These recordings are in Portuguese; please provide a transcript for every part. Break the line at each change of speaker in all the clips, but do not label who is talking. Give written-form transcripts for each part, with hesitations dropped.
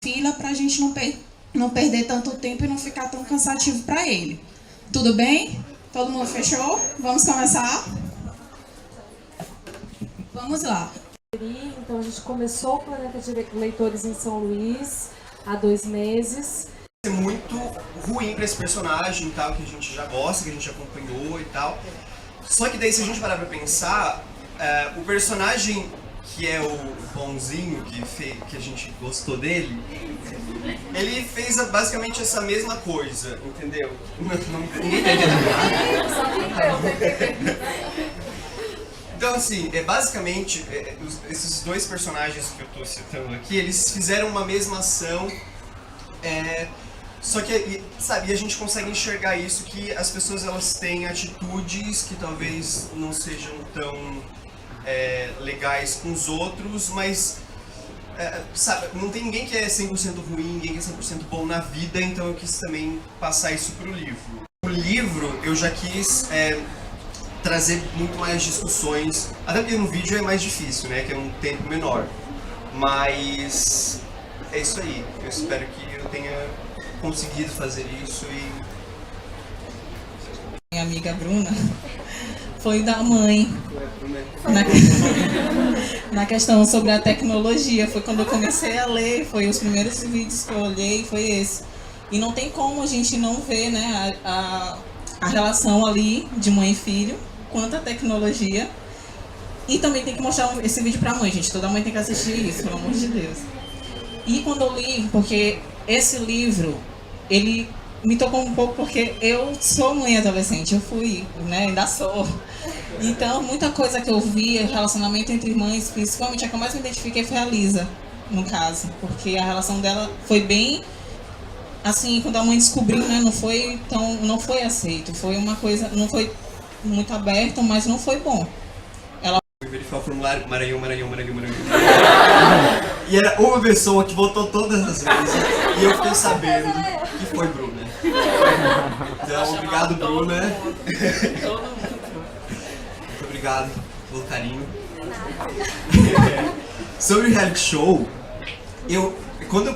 fila para a gente não perder tanto tempo e não ficar tão cansativo para ele. Tudo bem? Todo mundo fechou? Vamos começar? Vamos lá.
Então a gente começou o Planeta de Leitores em São Luís há 2 meses.
É muito ruim para esse personagem, tal, que a gente já gosta, que a gente acompanhou e tal. Só que daí, se a gente parar pra pensar, o personagem que é o bonzinho, que a gente gostou dele, ele fez basicamente essa mesma coisa, entendeu? Ninguém tá entendendo. Então, assim, basicamente, esses dois personagens que eu tô citando aqui, eles fizeram uma mesma ação, só que, sabe, a gente consegue enxergar isso, que as pessoas elas têm atitudes que talvez não sejam tão legais com os outros, mas, sabe, não tem ninguém que é 100% ruim, ninguém que é 100% bom na vida, então eu quis também passar isso pro livro. O livro eu já quis trazer muito mais discussões, até porque no vídeo é mais difícil, né, que é um tempo menor, mas é isso aí, eu espero que eu tenha conseguido fazer isso e...
Minha amiga Bruna foi da mãe na questão sobre a tecnologia. Foi quando eu comecei a ler, foi os primeiros vídeos que eu olhei, foi esse. E não tem como a gente não ver, né, a relação ali de mãe e filho, quanto a tecnologia. E também tem que mostrar esse vídeo pra mãe, gente. Toda mãe tem que assistir isso, pelo amor de Deus. E quando eu li, porque esse livro, ele me tocou um pouco porque eu sou mãe adolescente, eu fui, né, ainda sou. Então, muita coisa que eu vi, relacionamento entre mães, principalmente a que eu mais me identifiquei foi a Lisa, no caso. Porque a relação dela foi bem, assim, quando a mãe descobriu, né, não foi aceito. Foi uma coisa, não foi muito aberto, mas não foi bom.
Fui verificar o formulário, Maranhão. E era uma pessoa que votou todas as vezes, e eu fiquei sabendo que foi Bruna. Então, obrigado, Bruna. Muito obrigado pelo carinho. Sobre o reality show, quando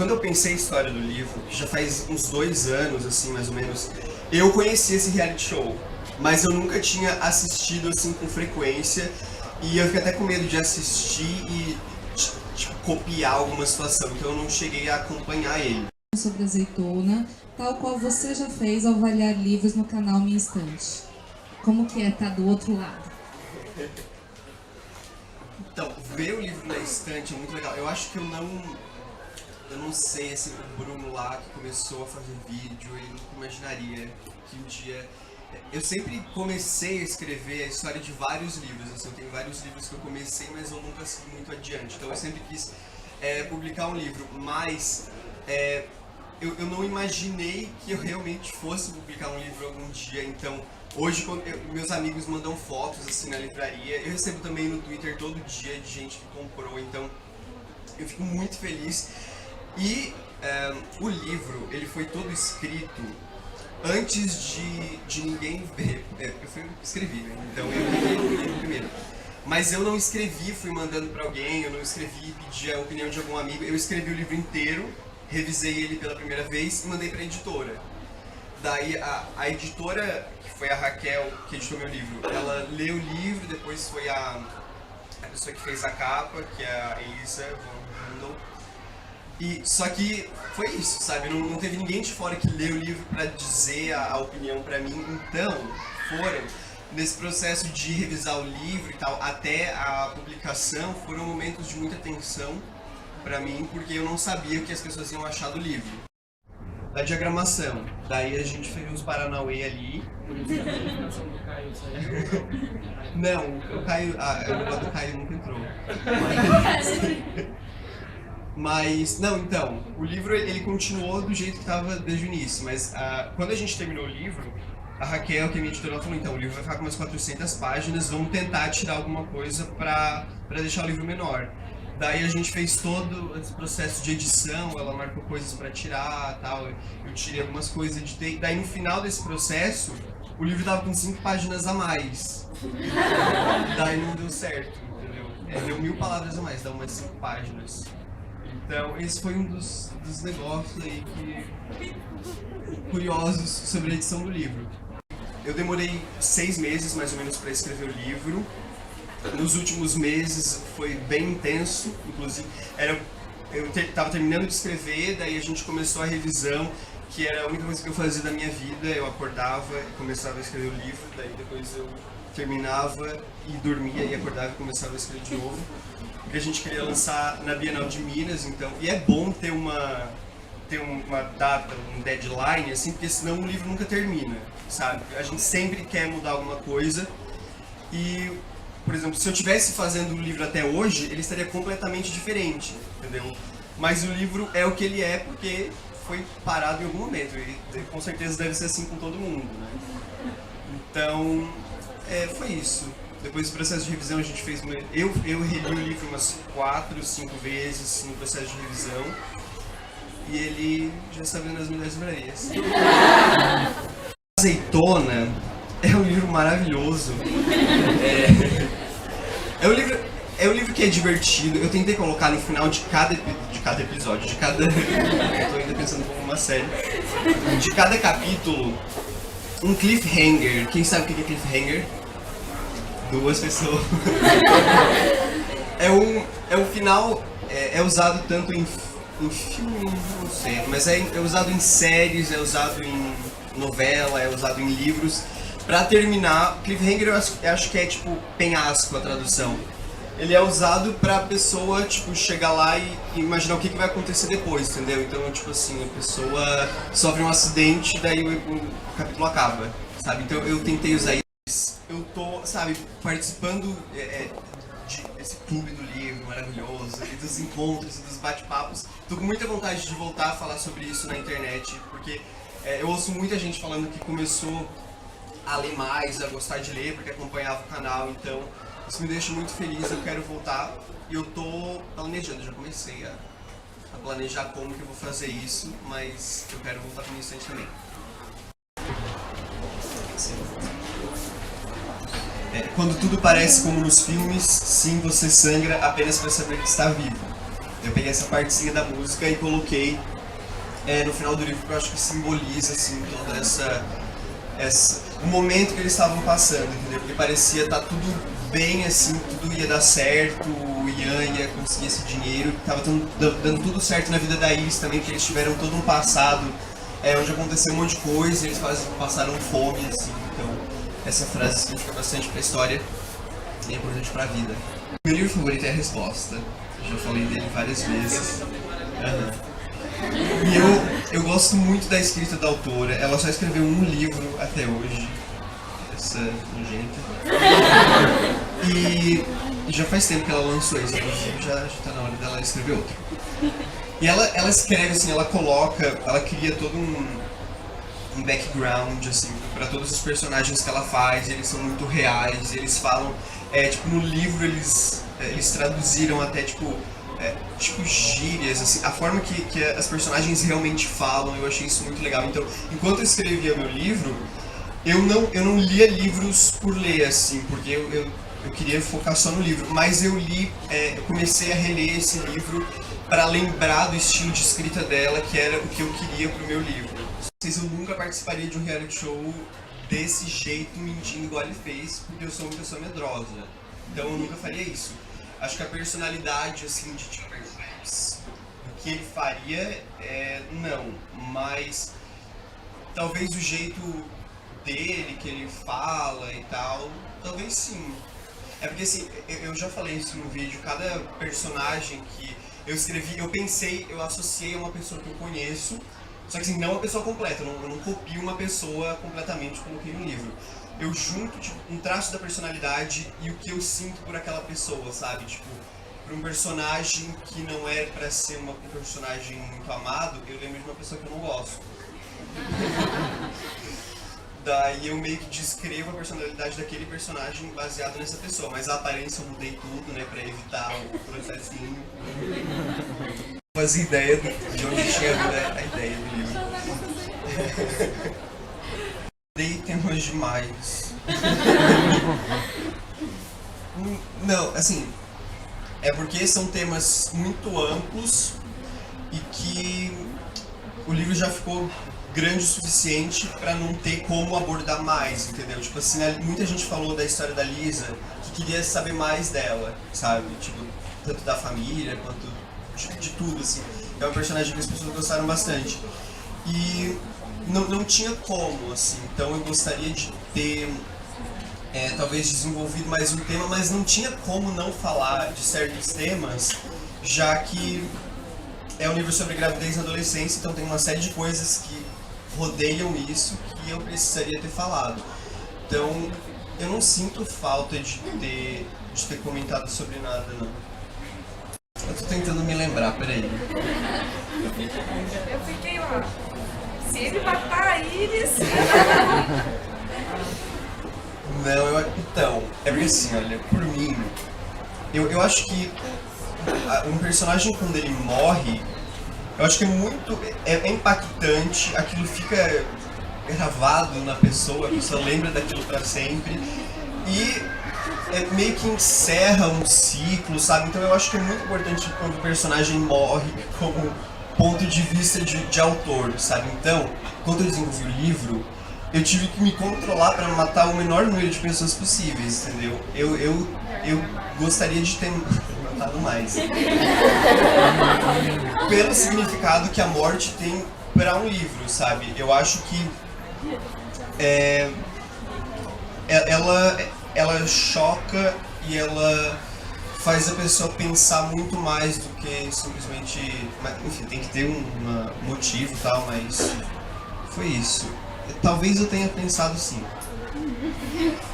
eu pensei a história do livro, que já faz uns 2 anos, assim, mais ou menos, eu conheci esse reality show, mas eu nunca tinha assistido, assim, com frequência, e eu fiquei até com medo de assistir e, tipo, copiar alguma situação, então eu não cheguei a acompanhar ele.
Sobre azeitona, tal qual você já fez ao avaliar livros no canal Minha Estante. Como que é estar do outro lado?
Então, ver o livro na estante é muito legal. Eu acho que eu não sei, assim, o Bruno lá que começou a fazer vídeo, ele nunca imaginaria que um dia... Eu sempre comecei a escrever a história de vários livros, assim, eu tenho vários livros que eu comecei, mas eu nunca segui muito adiante. Então eu sempre quis publicar um livro, mas eu não imaginei que eu realmente fosse publicar um livro algum dia. Então hoje, quando meus amigos mandam fotos assim na livraria, eu recebo também no Twitter todo dia de gente que comprou, então eu fico muito feliz. E o livro, ele foi todo escrito antes de ninguém ver. Eu escrevi, né? Então eu li o livro primeiro. Mas eu não escrevi, fui mandando pra alguém, eu não escrevi, pedi a opinião de algum amigo. Eu escrevi o livro inteiro, revisei ele pela primeira vez e mandei pra editora. Daí a editora, que foi a Raquel, que editou meu livro, ela leu o livro, depois foi a pessoa que fez a capa, que é a Elisa von Hundel. E só que foi isso, sabe? Não teve ninguém de fora que leu o livro pra dizer a opinião pra mim. Então, nesse processo de revisar o livro e tal, até a publicação, foram momentos de muita tensão pra mim, porque eu não sabia o que as pessoas iam achar do livro. Da diagramação, daí a gente fez uns paranauê ali. Não, o Caio, a negócio do Caio nunca entrou. Mas, não, então, o livro ele continuou do jeito que estava desde o início, mas quando a gente terminou o livro, a Raquel, que é minha editora, ela falou, então, o livro vai ficar com umas 400 páginas, vamos tentar tirar alguma coisa para deixar o livro menor. Daí a gente fez todo esse processo de edição, ela marcou coisas para tirar, tal, eu tirei algumas coisas, editei. Daí no final desse processo, o livro tava com 5 páginas a mais. Daí não deu certo, entendeu? Deu 1000 palavras a mais, dá umas 5 páginas. Então, esse foi um dos negócios aí curiosos sobre a edição do livro. Eu demorei 6 meses, mais ou menos, para escrever o livro. Nos últimos meses foi bem intenso, inclusive. Eu estava terminando de escrever, daí a gente começou a revisão, que era a única coisa que eu fazia da minha vida. Eu acordava e começava a escrever o livro, daí depois eu terminava e dormia e acordava e começava a escrever de novo. Porque a gente queria lançar na Bienal de Minas, então, e é bom ter uma data, um deadline, assim, porque senão o livro nunca termina, sabe? A gente sempre quer mudar alguma coisa e, por exemplo, se eu estivesse fazendo o livro até hoje, ele estaria completamente diferente, entendeu? Mas o livro é o que ele é porque foi parado em algum momento e com certeza deve ser assim com todo mundo, né? Então, foi isso. Depois do processo de revisão a gente fez eu reli o livro umas 4, 5 vezes no processo de revisão e ele já está vendo nas melhores livrarias. Azeitona é um livro maravilhoso. É um livro que é divertido. Eu tentei colocar no final de cada episódio, eu tô ainda pensando como uma série. De cada capítulo, um cliffhanger. Quem sabe o que é cliffhanger? 2 pessoas. É um final, é usado tanto em filme, não sei, mas é usado em séries, é usado em novela, é usado em livros. Pra terminar, cliffhanger eu acho que é tipo penhasco a tradução. Ele é usado pra pessoa, tipo, chegar lá e imaginar o que vai acontecer depois, entendeu? Então, tipo assim, a pessoa sofre um acidente, daí o capítulo acaba, sabe? Então eu tentei usar isso. Eu tô, sabe, participando desse clube do livro maravilhoso, e dos encontros e dos bate-papos. Tô com muita vontade de voltar a falar sobre isso na internet, porque eu ouço muita gente falando que começou a ler mais, a gostar de ler, porque acompanhava o canal, então isso me deixa muito feliz, eu quero voltar e eu tô planejando, já comecei a planejar como que eu vou fazer isso, mas eu quero voltar para o instante também. Quando tudo parece como nos filmes, sim, você sangra apenas para saber que está vivo. Eu peguei essa partezinha da música e coloquei no final do livro, porque eu acho que simboliza assim, todo o momento que eles estavam passando, entendeu? Porque parecia estar tudo bem, assim, tudo ia dar certo, o Ian ia conseguir esse dinheiro, estava dando tudo certo na vida da Iris também, porque eles tiveram todo um passado onde aconteceu um monte de coisa, eles passaram fome, assim, então essa frase significa bastante para a história e é importante para a vida. Meu livro favorito é A Resposta, eu já falei dele várias vezes. E eu gosto muito da escrita da autora, ela só escreveu um livro até hoje, essa nojenta. E já faz tempo que ela lançou isso, inclusive já tá na hora dela escrever outro. E ela escreve assim, ela cria todo um background assim, para todos os personagens que ela faz, eles são muito reais, eles falam, tipo, no livro eles traduziram até tipo gírias, assim, a forma que as personagens realmente falam, eu achei isso muito legal. Então, enquanto eu escrevia meu livro, eu não lia livros por ler, assim, porque eu queria focar só no livro, mas eu comecei a reler esse livro para lembrar do estilo de escrita dela, que era o que eu queria pro meu livro. Eu nunca participaria de um reality show desse jeito, mentindo igual ele fez, porque eu sou uma pessoa medrosa, então eu nunca faria isso. Acho que a personalidade, assim, de tipo, o que ele faria, não, mas talvez o jeito dele, que ele fala e tal, talvez sim. É porque assim, eu já falei isso no vídeo, cada personagem que eu escrevi, eu associei a uma pessoa que eu conheço, só que assim, não uma pessoa completa, eu não copio uma pessoa completamente, coloquei no livro. Eu junto tipo, um traço da personalidade e o que eu sinto por aquela pessoa, sabe? Tipo, para um personagem que não é para ser um personagem muito amado, eu lembro de uma pessoa que eu não gosto. Daí eu meio que descrevo a personalidade daquele personagem baseado nessa pessoa, mas a aparência eu mudei tudo, né, pra evitar o processinho. Não fazia ideia de onde tinha vindo a ideia do livro. Dei temas demais. Não, assim, é porque são temas muito amplos e que o livro já ficou grande o suficiente para não ter como abordar mais, entendeu? Tipo assim, muita gente falou da história da Lisa que queria saber mais dela, sabe? Tipo, tanto da família quanto de tudo, assim. É um personagem que as pessoas gostaram bastante. E não tinha como, assim. Então eu gostaria de ter, talvez, desenvolvido mais um tema, mas não tinha como não falar de certos temas, já que é um livro sobre gravidez na adolescência, então tem uma série de coisas que rodeiam isso que eu precisaria ter falado. Então, eu não sinto falta de ter comentado sobre nada, não. Eu tô tentando me lembrar, peraí.
Eu fiquei lá. Se ele matar a Iris.
Não, então, é porque assim, olha, por mim, eu acho que um personagem quando ele morre, eu acho que é impactante, aquilo fica gravado na pessoa, a pessoa lembra daquilo pra sempre e meio que encerra um ciclo, sabe? Então eu acho que é muito importante quando o personagem morre como ponto de vista de autor, sabe? Então, quando eu desenvolvi o livro, eu tive que me controlar para matar o menor número de pessoas possíveis, entendeu? Eu gostaria de ter matado mais. Pelo significado que a morte tem para um livro, sabe? Eu acho que ela choca e ela faz a pessoa pensar muito mais do que simplesmente... Enfim, tem que ter um motivo e tal, mas foi isso. Talvez eu tenha pensado sim.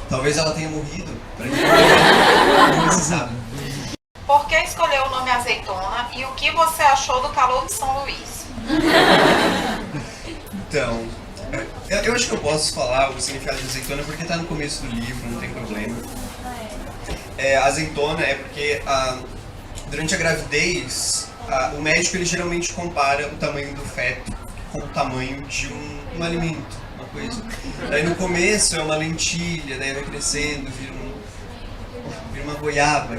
Talvez ela tenha morrido. Não se sabe.
Por que escolheu o nome Azeitona e o que você achou do calor de São Luís?
Então, eu acho que eu posso falar o significado de azeitona porque está no começo do livro, não tem problema. Azeitona é porque durante a gravidez, o médico ele geralmente compara o tamanho do feto com o tamanho de um alimento, uma coisa. Daí no começo é uma lentilha, daí vai crescendo, vira uma goiaba.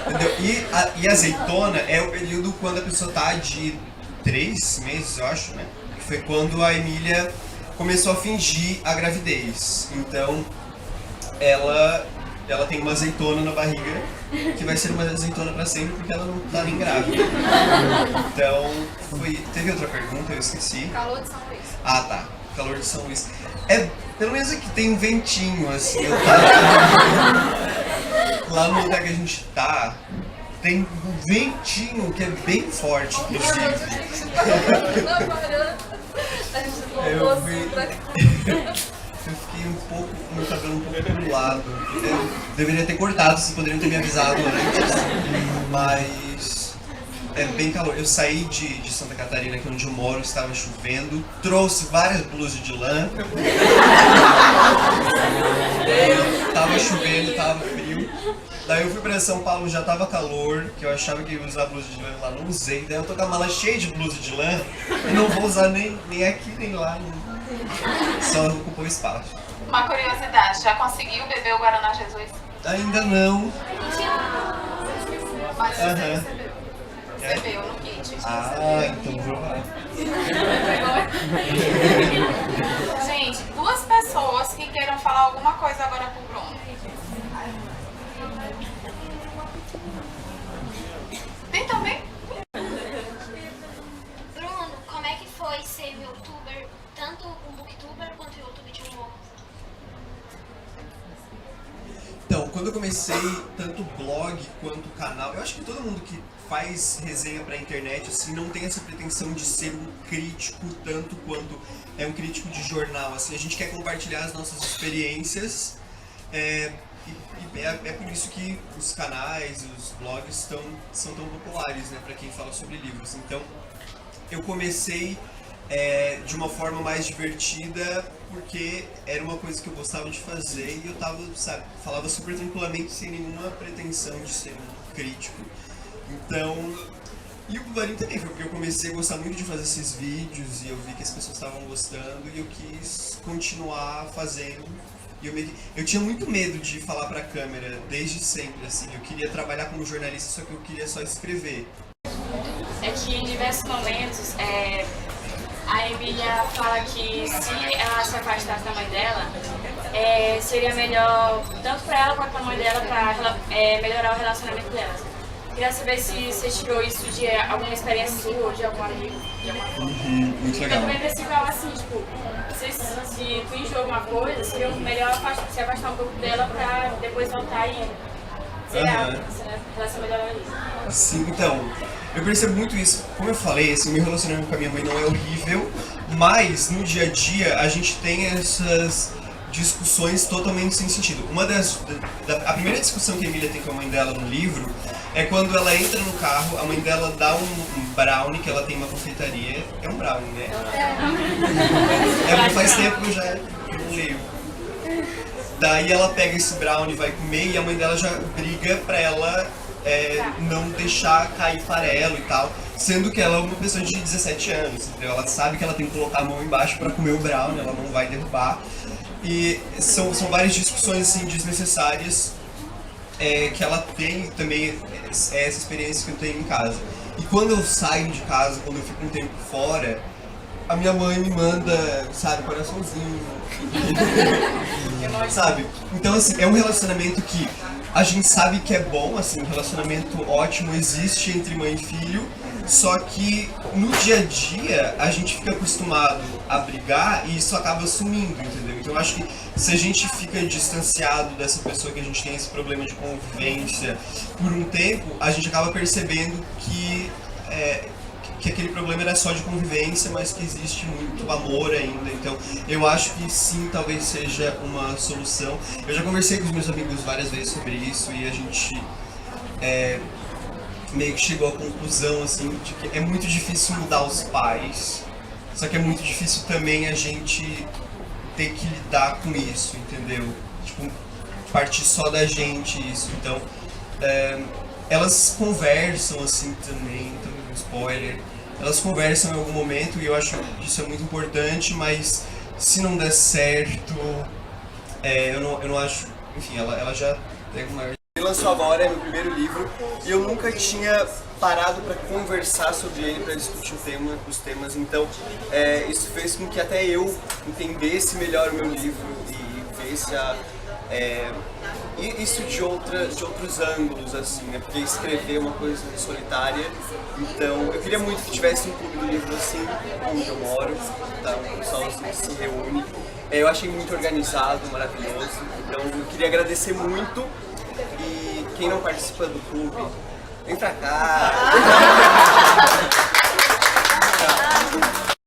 Entendeu? E azeitona é o período quando a pessoa está de 3 meses, eu acho, né? Que foi quando a Emília começou a fingir a gravidez. Então, ela tem uma azeitona na barriga, que vai ser uma azeitona pra sempre, porque ela não tá nem grávida. Então, teve outra pergunta, eu esqueci.
Calor de São Luís.
Ah, tá. Calor de São Luís. Pelo menos aqui tem um ventinho, assim. Lá no lugar que a gente tá, tem um ventinho que é bem forte, inclusive. Eu fiquei um pouco com o meu cabelo um pouco pro lado. Eu deveria ter cortado, vocês poderiam ter me avisado antes. Mas é bem calor. Eu saí de Santa Catarina, que é onde eu moro, estava chovendo. Trouxe várias blusas de lã. Tava chovendo, tava frio. Daí eu fui pra São Paulo, já tava calor, que eu achava que ia usar blusa de lã lá, não usei. Daí eu tô com a mala cheia de blusa de lã e não vou usar nem aqui, nem lá. Só ocupou espaço.
Uma curiosidade, já conseguiu beber o Guaraná Jesus?
Ainda não.
Mas você
Aham.
recebeu no kit.
Então vou lá.
Gente, 2 pessoas que queiram falar alguma coisa agora pro Bruno. Tem também?
Bruno, como é que foi ser youtuber, tanto um booktuber quanto youtuber de humor?
Então, quando eu comecei tanto o blog quanto o canal, eu acho que todo mundo que faz resenha pra internet assim não tem essa pretensão de ser um crítico tanto quanto é um crítico de jornal. Assim, a gente quer compartilhar as nossas experiências. É por isso que os canais, os blogs são tão populares, né, para quem fala sobre livros. Então, eu comecei de uma forma mais divertida, porque era uma coisa que eu gostava de fazer e eu falava super tranquilamente, sem nenhuma pretensão de ser um crítico. Então, e o Buvarinho também foi porque eu comecei a gostar muito de fazer esses vídeos e eu vi que as pessoas estavam gostando e eu quis continuar fazendo. E eu tinha muito medo de falar pra câmera, desde sempre, assim. Eu queria trabalhar como jornalista, só que eu queria só escrever.
é que em diversos momentos a Emília fala que se ela se afastasse da mãe dela, seria melhor tanto para ela quanto para a mãe dela para melhorar o relacionamento delas. Queria saber se você tirou isso de alguma experiência sua ou de algum amigo, de alguma forma.
Muito legal.
Também pensei algo assim, tipo, se tu enjoou alguma coisa, seria melhor se afastar um pouco dela pra depois voltar e zerar a relação melhorar ali.
Sim, então, eu percebo muito isso. Como eu falei, assim, meu relacionamento com a minha mãe não é horrível, mas no dia a dia a gente tem essas discussões totalmente sem sentido. A primeira discussão que a Emília tem com a mãe dela no livro é quando ela entra no carro, a mãe dela dá um brownie, que ela tem uma confeitaria. É um brownie, né? Porque faz tempo que eu já não leio. Daí ela pega esse brownie, vai comer e a mãe dela já briga pra ela não deixar cair farelo e tal. Sendo que ela é uma pessoa de 17 anos, entendeu? Ela sabe que ela tem que colocar a mão embaixo pra comer o brownie, ela não vai derrubar. E são várias discussões assim, desnecessárias que ela tem também, essa experiência que eu tenho em casa. E quando eu saio de casa, quando eu fico um tempo fora, a minha mãe me manda, sabe, coraçãozinho, sabe? Então, assim, é um relacionamento que a gente sabe que é bom, assim, um relacionamento ótimo existe entre mãe e filho, só que no dia a dia a gente fica acostumado a brigar e isso acaba sumindo, entendeu? Então eu acho que se a gente fica distanciado dessa pessoa, que a gente tem esse problema de convivência por um tempo, a gente acaba percebendo que aquele problema era só de convivência, mas que existe muito amor ainda. Então eu acho que sim, talvez seja uma solução. Eu já conversei com os meus amigos várias vezes sobre isso e a gente meio que chegou à conclusão assim, de que é muito difícil mudar os pais, só que é muito difícil também a gente ter que lidar com isso, entendeu? Tipo, partir só da gente isso. Então, elas conversam assim também, então, spoiler, elas conversam em algum momento e eu acho que isso é muito importante, mas se não der certo, eu não acho, enfim, ela já tem uma...
Ele lançou agora, é meu primeiro livro, e eu nunca tinha parado para conversar sobre ele, para discutir os temas, então isso fez com que até eu entendesse melhor o meu livro e visse isso de outros ângulos, assim, né? Porque escrever é uma coisa solitária, então eu queria muito que tivesse um clube do livro assim, onde eu moro, tá? O pessoal se reúne. Eu achei muito organizado, maravilhoso, então eu queria agradecer muito. E quem não participa do clube, vem pra cá!